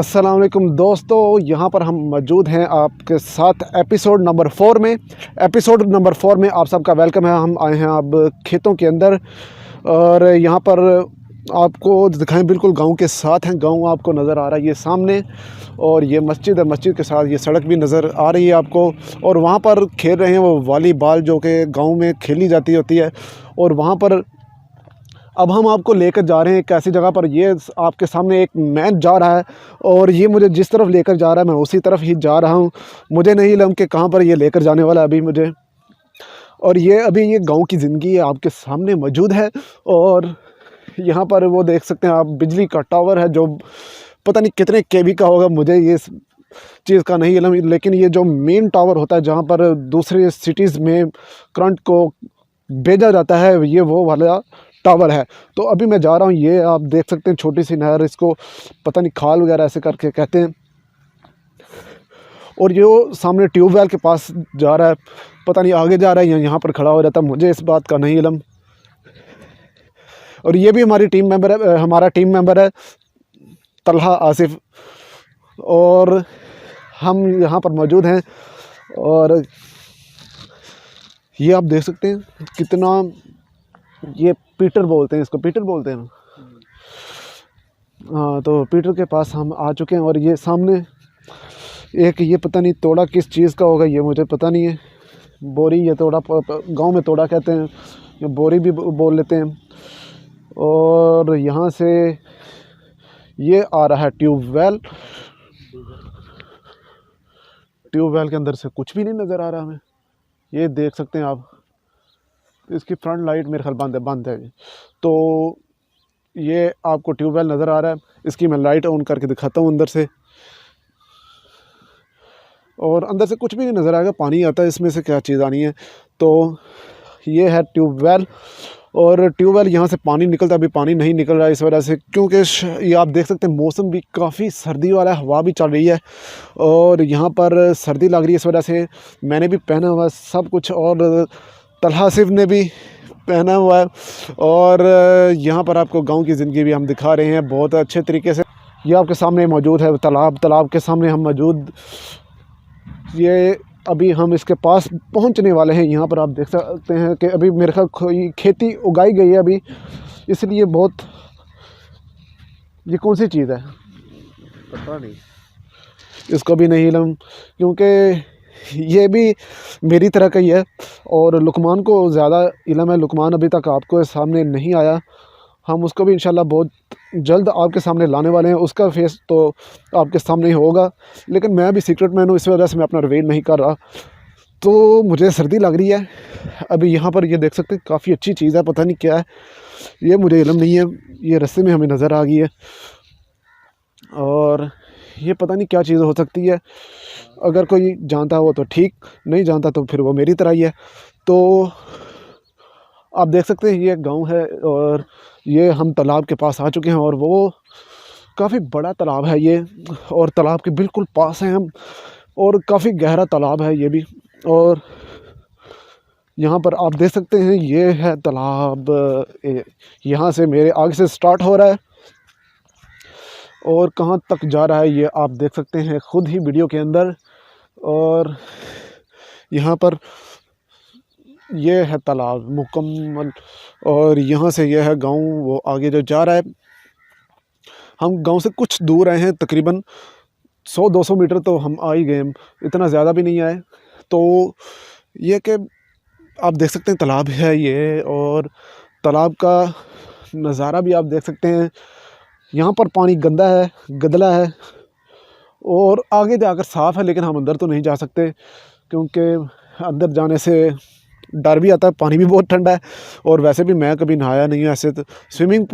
अस्सलाम वालेकुम दोस्तों, यहाँ पर हम मौजूद हैं आपके साथ एपिसोड नंबर 4 में। एपिसोड नंबर 4 में आप सबका वेलकम है। हम आए हैं अब खेतों के अंदर और यहाँ पर आपको दिखाएं, बिल्कुल गांव के साथ हैं। गांव आपको नज़र आ रहा है ये सामने, और ये मस्जिद है। मस्जिद के साथ ये सड़क भी नज़र आ रही है आपको। और वहाँ पर खेल रहे हैं वो वॉलीबॉल, जो कि गाँव में खेली जाती होती है। और वहाँ पर अब हम आपको लेकर जा रहे हैं एक ऐसी जगह पर। ये आपके सामने एक मैन जा रहा है और ये मुझे जिस तरफ लेकर जा रहा है मैं उसी तरफ ही जा रहा हूँ। मुझे नहीं लम कि कहाँ पर ये लेकर जाने वाला है अभी मुझे। और ये अभी ये गांव की ज़िंदगी है आपके सामने मौजूद है। और यहाँ पर वो देख सकते हैं आप, बिजली का टावर है जो पता नहीं कितने केवी का होगा, मुझे ये चीज़ का नहीं इल्म। लेकिन ये जो मेन टावर होता है जहाँ पर दूसरे सिटीज़ में करंट को भेजा जाता है, ये वो वाला टावर है। तो अभी मैं जा रहा हूँ। ये आप देख सकते हैं छोटी सी नहर, इसको पता नहीं खाल वगैरह ऐसे करके कहते हैं। और ये सामने ट्यूबवेल के पास जा रहा है, पता नहीं आगे जा रहा है या यहाँ पर खड़ा हो जाता है, मुझे इस बात का नहीं इल्म। और ये भी हमारी टीम मेंबर है, हमारा टीम मेंबर है तलहा आसिफ, और हम यहाँ पर मौजूद हैं। और ये आप देख सकते हैं कितना, ये पीटर बोलते हैं इसको, पीटर बोलते हैं। हाँ, तो पीटर के पास हम आ चुके हैं। और ये सामने एक, ये पता नहीं तोड़ा किस चीज़ का होगा, ये मुझे पता नहीं है। बोरी, ये तोड़ा गांव में तोड़ा कहते हैं, ये बोरी भी बोल लेते हैं। और यहाँ से ये आ रहा है ट्यूबवेल। ट्यूबवेल के अंदर से कुछ भी नहीं नज़र आ रहा हमें, ये देख सकते हैं आप। इसकी फ्रंट लाइट मेरे ख्याल बंद है। तो ये आपको ट्यूबवेल नज़र आ रहा है, इसकी मैं लाइट ऑन करके दिखाता हूँ अंदर से। और अंदर से कुछ भी नहीं नज़र आएगा, पानी आता है, इसमें से क्या चीज़ आनी है। तो ये है ट्यूबवेल। और ट्यूबवेल यहाँ से पानी निकलता, अभी पानी नहीं निकल रहा है इस वजह से, क्योंकि ये आप देख सकते हैं मौसम भी काफ़ी सर्दी वाला है, हवा भी चल रही है और यहाँ पर सर्दी लग रही है। इस वजह से मैंने भी पहना हुआ सब कुछ, और तलहा सिफ ने भी पहना हुआ है। और यहाँ पर आपको गांव की ज़िंदगी भी हम दिखा रहे हैं बहुत अच्छे तरीके से। ये आपके सामने मौजूद है तालाब के सामने हम मौजूद। ये अभी हम इसके पास पहुंचने वाले हैं। यहाँ पर आप देख सकते हैं कि अभी मेरे ख्याल खेती उगाई गई है अभी, इसलिए बहुत, ये कौन सी चीज़ है पता नहीं, इसको भी नहीं इल्म, क्योंकि ये भी मेरी तरह का ही है। और लुकमान को ज़्यादा इल्म है, लुकमान अभी तक आपको सामने नहीं आया। हम उसको भी इंशाल्लाह बहुत जल्द आपके सामने लाने वाले हैं, उसका फेस तो आपके सामने ही होगा। लेकिन मैं अभी सीक्रेट मैन हूँ, इस वजह से मैं अपना रिवील नहीं कर रहा। तो मुझे सर्दी लग रही है अभी। यहाँ पर ये देख सकते हैं काफ़ी अच्छी चीज़ है, पता नहीं क्या है, ये मुझे इल्म नहीं है। ये रास्ते में हमें नज़र आ गई है और ये पता नहीं क्या चीज़ हो सकती है। अगर कोई जानता हो तो ठीक, नहीं जानता तो फिर वो मेरी तरह ही है। तो आप देख सकते हैं ये गांव है और ये हम तालाब के पास आ चुके हैं। और वो काफ़ी बड़ा तालाब है ये, और तालाब के बिल्कुल पास हैं हम, और काफ़ी गहरा तालाब है ये भी। और यहाँ पर आप देख सकते हैं ये है तालाब, यहाँ से मेरे आगे से स्टार्ट हो रहा है और कहाँ तक जा रहा है ये आप देख सकते हैं ख़ुद ही वीडियो के अंदर। और यहाँ पर ये है तालाब मुकम्मल, और यहाँ से यह है गांव, वो आगे जो जा रहा है। हम गांव से कुछ दूर आए हैं, तकरीबन 100-200 मीटर तो हम आ ही गए, इतना ज़्यादा भी नहीं आए। तो ये कि आप देख सकते हैं तालाब है ये, और तालाब का नज़ारा भी आप देख सकते हैं। यहाँ पर पानी गंदा है, गदला है, और आगे जाकर साफ़ है, लेकिन हम अंदर तो नहीं जा सकते क्योंकि अंदर जाने से डर भी आता है, पानी भी बहुत ठंडा है। और वैसे भी मैं कभी नहाया नहीं हूँ ऐसे, तो स्विमिंग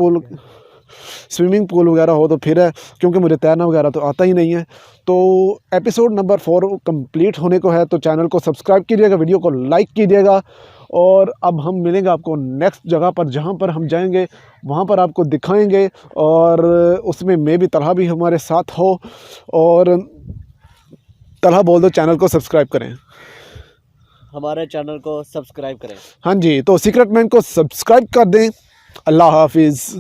पूल वगैरह हो तो फिर है, क्योंकि मुझे तैरना वगैरह तो आता ही नहीं है। तो एपिसोड नंबर 4 कंप्लीट होने को है, तो चैनल को सब्सक्राइब कीजिएगा, वीडियो को लाइक कीजिएगा। और अब हम मिलेंगे आपको नेक्स्ट जगह पर, जहाँ पर हम जाएंगे वहाँ पर आपको दिखाएंगे, और उसमें मैं भी तलहा भी हमारे साथ हो। और तलहा बोल दो चैनल को सब्सक्राइब करें, हमारे चैनल को सब्सक्राइब करें। हाँ जी, तो सीक्रेट मैन को सब्सक्राइब कर दें। अल्लाह हाफिज़।